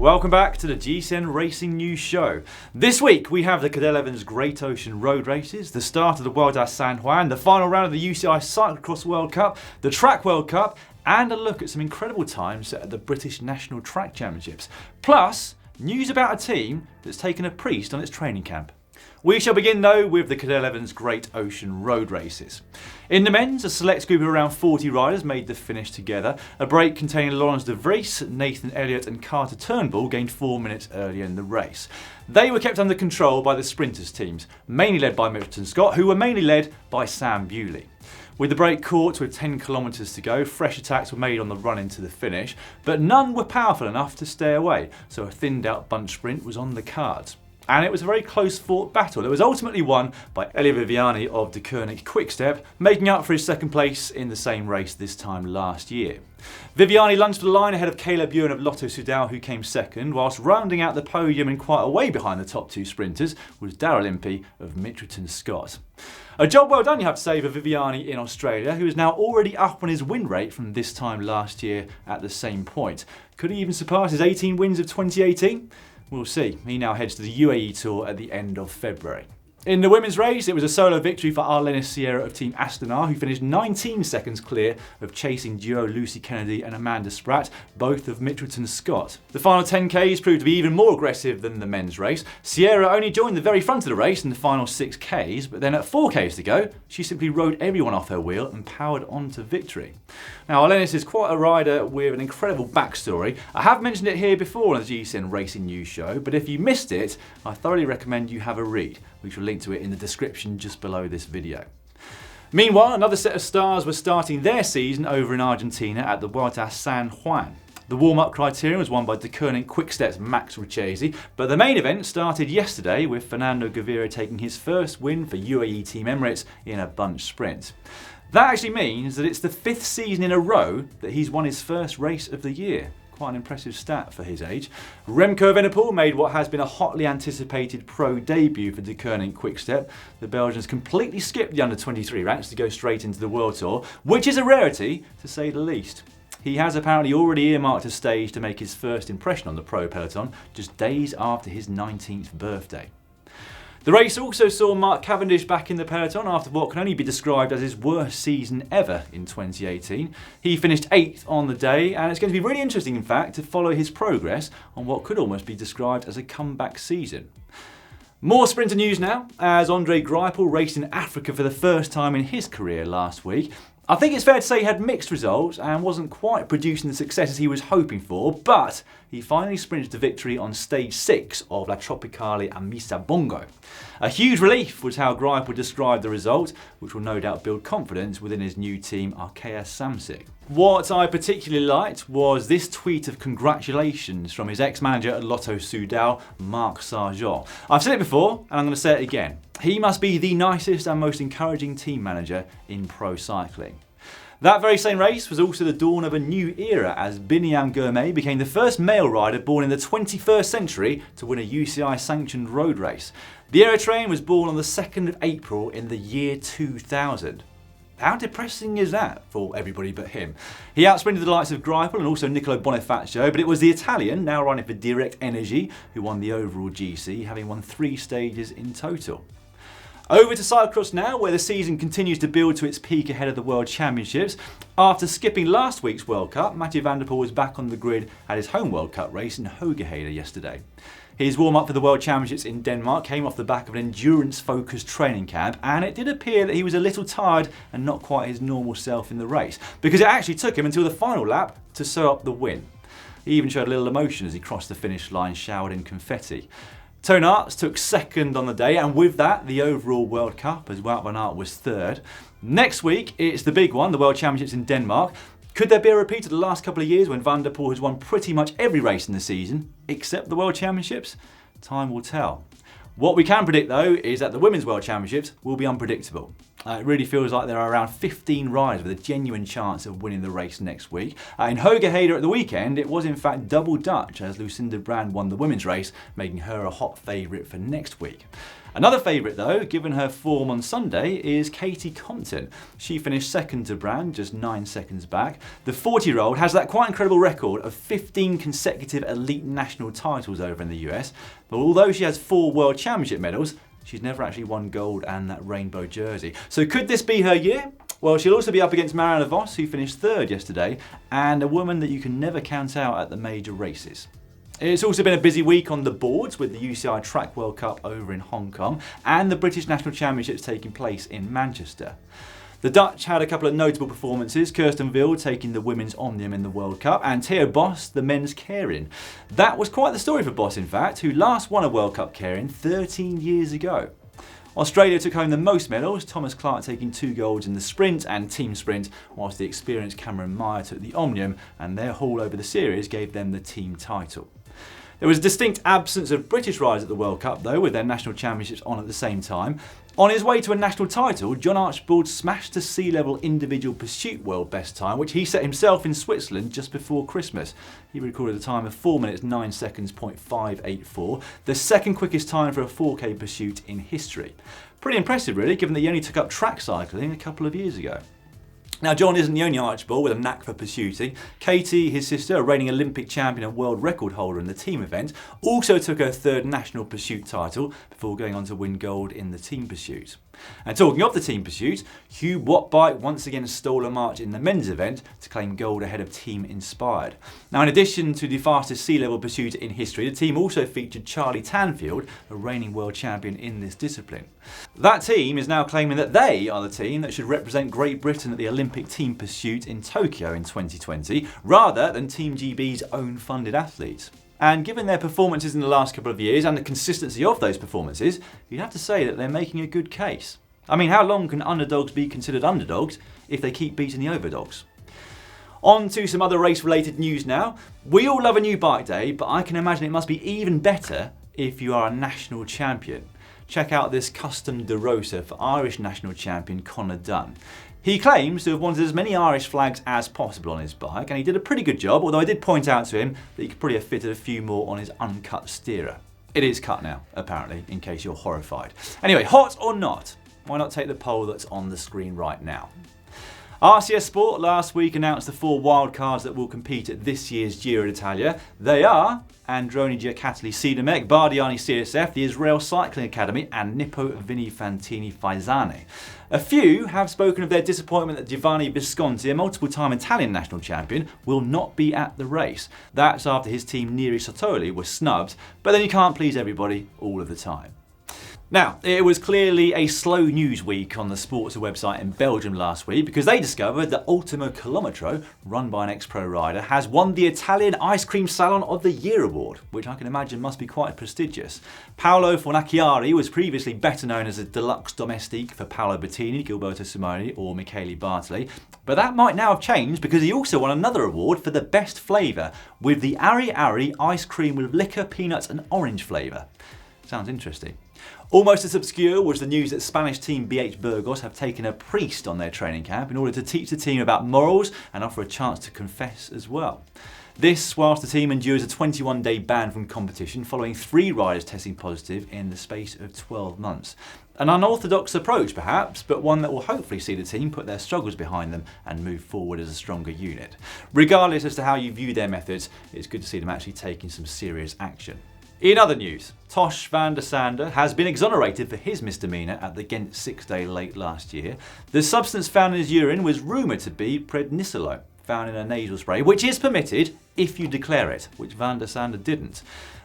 Welcome back to the GCN Racing News Show. This week we have the Cadel Evans Great Ocean Road Races, the start of the Vuelta San Juan, the final round of the UCI CycloCross World Cup, the Track World Cup, and a look at some incredible times at the British National Track Championships. Plus, news about a team that's taken a priest on its training camp. We shall begin though with the Cadel Evans Great Ocean Road Races. In the men's, a select group of around 40 riders made the finish together. A break containing Laurens De Vreese, Elliot and Carter Turnbull gained 4 minutes earlier in the race. They were kept under control by the sprinters teams, mainly led by Mitchelton Scott, who were mainly led by Sam Bewley. With the break caught with 10 kilometres to go, fresh attacks were made on the run into the finish, but none were powerful enough to stay away, so a thinned out bunch sprint was on the cards. And it was a very close fought battle that was ultimately won by Elia Viviani of Deceuninck Quickstep, making up for his second place in the same race this time last year. Viviani lunged for the line ahead of Ewan of Lotto Soudal, who came second, whilst rounding out the podium and quite a way behind the top two sprinters was Daryl Impey of Mitchelton Scott. A job well done, you have to say, for Viviani in Australia, who is now already up on his win rate from this time last year at the same point. Could he even surpass his 18 wins of 2018? We'll see. He now heads to the UAE Tour at the end of February. In the women's race, it was a solo victory for Arlenis Sierra of Team Astana, who finished 19 seconds clear of chasing duo Lucy Kennedy and Amanda Spratt, both of Mitchelton Scott. The final 10Ks proved to be even more aggressive than the men's race. Sierra only joined the very front of the race in the final 6Ks, but then at 4Ks to go, she simply rode everyone off her wheel and powered on to victory. Now, Arlenis is quite a rider with an incredible backstory. I have mentioned it here before on the GCN Racing News Show, but if you missed it, I thoroughly recommend you have a read. We shall link to it in the description just below this video. Meanwhile, another set of stars were starting their season over in Argentina at the Vuelta San Juan. The warm-up criterion was won by Deceuninck Quickstep's Max Richesi, but the main event started yesterday with Fernando Gaviria taking his first win for UAE Team Emirates in a bunch sprint. That actually means that it's the 5th season in a row that he's won his first race of the year. Quite an impressive stat for his age. Remco Evenepoel made what has been a hotly anticipated pro debut for Deceuninck Quickstep. The Belgians completely skipped the under-23 ranks to go straight into the World Tour, which is a rarity to say the least. He has apparently already earmarked a stage to make his first impression on the pro peloton just days after his 19th birthday. The race also saw Mark Cavendish back in the peloton after what can only be described as his worst season ever in 2018. He finished 8th on the day, and it's going to be really interesting, in fact, to follow his progress on what could almost be described as a comeback season. More sprinter news now, as Andre Greipel raced in Africa for the first time in his career last week. I think it's fair to say he had mixed results and wasn't quite producing the successes he was hoping for, but he finally sprinted to victory on stage 6 of La Tropicale Amissa Bongo. A huge relief was how Greipel described the result, which will no doubt build confidence within his new team Arkea Samsic. What I particularly liked was this tweet of congratulations from his ex-manager at Lotto Soudal, Marc Sargeant. I've said it before, and I'm going to say it again. He must be the nicest and most encouraging team manager in pro cycling. That very same race was also the dawn of a new era, as Biniam Girmay became the first male rider born in the 21st century to win a UCI sanctioned road race. The Eritrean was born on the 2nd of April in the year 2000. How depressing is that for everybody but him? He outsprinted the likes of Greipel and also Nicolo Bonifacio, but it was the Italian, now running for Direct Energy, who won the overall GC, having won 3 stages in total. Over to cyclocross now, where the season continues to build to its peak ahead of the World Championships. After skipping last week's World Cup, Mathieu van der Poel was back on the grid at his home World Cup race in Hoogehede yesterday. His warm-up for the World Championships in Denmark came off the back of an endurance-focused training camp, and it did appear that he was a little tired and not quite his normal self in the race, because it actually took him until the final lap to sew up the win. He even showed a little emotion as he crossed the finish line, showered in confetti. Toon Aerts took 2nd on the day, and with that, the overall World Cup, as Wout van Aert was 3rd. Next week, it's the big one, the World Championships in Denmark. Could there be a repeat of the last couple of years when Van der Poel has won pretty much every race in the season, except the World Championships? Time will tell. What we can predict, though, is that the Women's World Championships will be unpredictable. It really feels like there are around 15 riders with a genuine chance of winning the race next week. In Hogeheide at the weekend, it was in fact double Dutch as Lucinda Brand won the women's race, making her a hot favourite for next week. Another favourite though, given her form on Sunday, is Katie Compton. She finished second to Brand, just 9 seconds back. The 40-year-old has that quite incredible record of 15 consecutive elite national titles over in the US, but although she has 4 World Championship medals, she's never actually won gold and that rainbow jersey. So could this be her year? Well, she'll also be up against Marianne Vos, who finished third yesterday, and a woman that you can never count out at the major races. It's also been a busy week on the boards with the UCI Track World Cup over in Hong Kong and the British National Championships taking place in Manchester. The Dutch had a couple of notable performances, Kirsten Wild taking the women's Omnium in the World Cup and Theo Bos the men's Keirin. That was quite the story for Bos in fact, who last won a World Cup Keirin 13 years ago. Australia took home the most medals, Thomas Clark taking 2 golds in the sprint and team sprint, whilst the experienced Cameron Meyer took the Omnium, and their haul over the series gave them the team title. There was a distinct absence of British riders at the World Cup though, with their national championships on at the same time. On his way to a national title, John Archibald smashed the sea-level individual pursuit world best time, which he set himself in Switzerland just before Christmas. He recorded a time of 4 minutes 9 seconds .584, the second quickest time for a 4K pursuit in history. Pretty impressive really, given that he only took up track cycling a couple of years ago. Now, John isn't the only Archibald with a knack for pursuiting. Katie, his sister, a reigning Olympic champion and world record holder in the team event, also took her 3rd national pursuit title before going on to win gold in the team pursuit. And talking of the team pursuit, Hugh Wattbike once again stole a march in the men's event to claim gold ahead of Team Inspired. Now, in addition to the fastest sea-level pursuit in history, the team also featured Charlie Tanfield, a reigning world champion in this discipline. That team is now claiming that they are the team that should represent Great Britain at the Olympic team pursuit in Tokyo in 2020, rather than Team GB's own funded athletes. And given their performances in the last couple of years and the consistency of those performances, you'd have to say that they're making a good case. I mean, how long can underdogs be considered underdogs if they keep beating the overdogs? On to some other race-related news now. We all love a new bike day, but I can imagine it must be even better if you are a national champion. Check out this custom De Rosa for Irish national champion Conor Dunn. He claims to have wanted as many Irish flags as possible on his bike, and he did a pretty good job, although I did point out to him that he could probably have fitted a few more on his uncut steerer. It is cut now, apparently, in case you're horrified. Anyway, hot or not? Why not take the poll that's on the screen right now? RCS Sport last week announced the 4 wildcards that will compete at this year's Giro d'Italia. They are Androni Giocattoli Deceuninck, Bardiani CSF, the Israel Cycling Academy and Nippo Vini Fantini Faisane. A few have spoken of their disappointment that Giovanni Visconti, a multiple-time Italian national champion, will not be at the race. That's after his team Neri Sotoli was snubbed, but then you can't please everybody all of the time. Now, it was clearly a slow news week on the Sportza website in Belgium last week because they discovered that Ultimo Kilometro, run by an ex-pro rider, has won the Italian Ice Cream Salon of the Year award, which I can imagine must be quite prestigious. Paolo Fornacchiari was previously better known as a deluxe domestique for Paolo Bettini, Gilberto Simoni or Michele Bartoli, but that might now have changed because he also won another award for the best flavour with the Ari Ari ice cream with liquor, peanuts and orange flavour. Sounds interesting. Almost as obscure was the news that Spanish team BH Burgos have taken a priest on their training camp in order to teach the team about morals and offer a chance to confess as well. This whilst the team endures a 21-day ban from competition following 3 riders testing positive in the space of 12 months. An unorthodox approach perhaps, but one that will hopefully see the team put their struggles behind them and move forward as a stronger unit. Regardless as to how you view their methods, it's good to see them actually taking some serious action. In other news, Tosh van der Sande has been exonerated for his misdemeanour at the Ghent 6-day late last year. The substance found in his urine was rumoured to be prednisolone, found in a nasal spray, which is permitted if you declare it, which van der Sande didn't.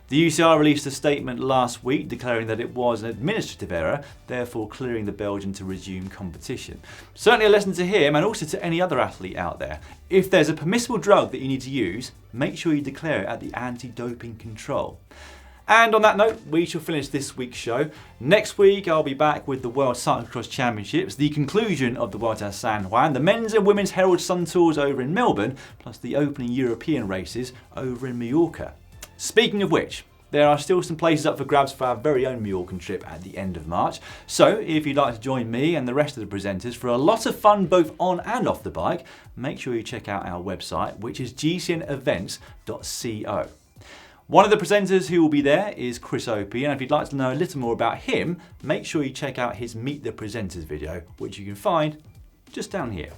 The UCI released a statement last week declaring that it was an administrative error, therefore clearing the Belgian to resume competition. Certainly a lesson to him and also to any other athlete out there. If there's a permissible drug that you need to use, make sure you declare it at the anti-doping control. And on that note, we shall finish this week's show. Next week, I'll be back with the World Cyclocross Championships, the conclusion of the Vuelta San Juan, the men's and women's Herald Sun Tours over in Melbourne, plus the opening European races over in Mallorca. Speaking of which, there are still some places up for grabs for our very own Mallorca trip at the end of March. So if you'd like to join me and the rest of the presenters for a lot of fun both on and off the bike, make sure you check out our website, which is gcnevents.co. One of the presenters who will be there is Chris Opie, and if you'd like to know a little more about him, make sure you check out his Meet the Presenters video, which you can find just down here.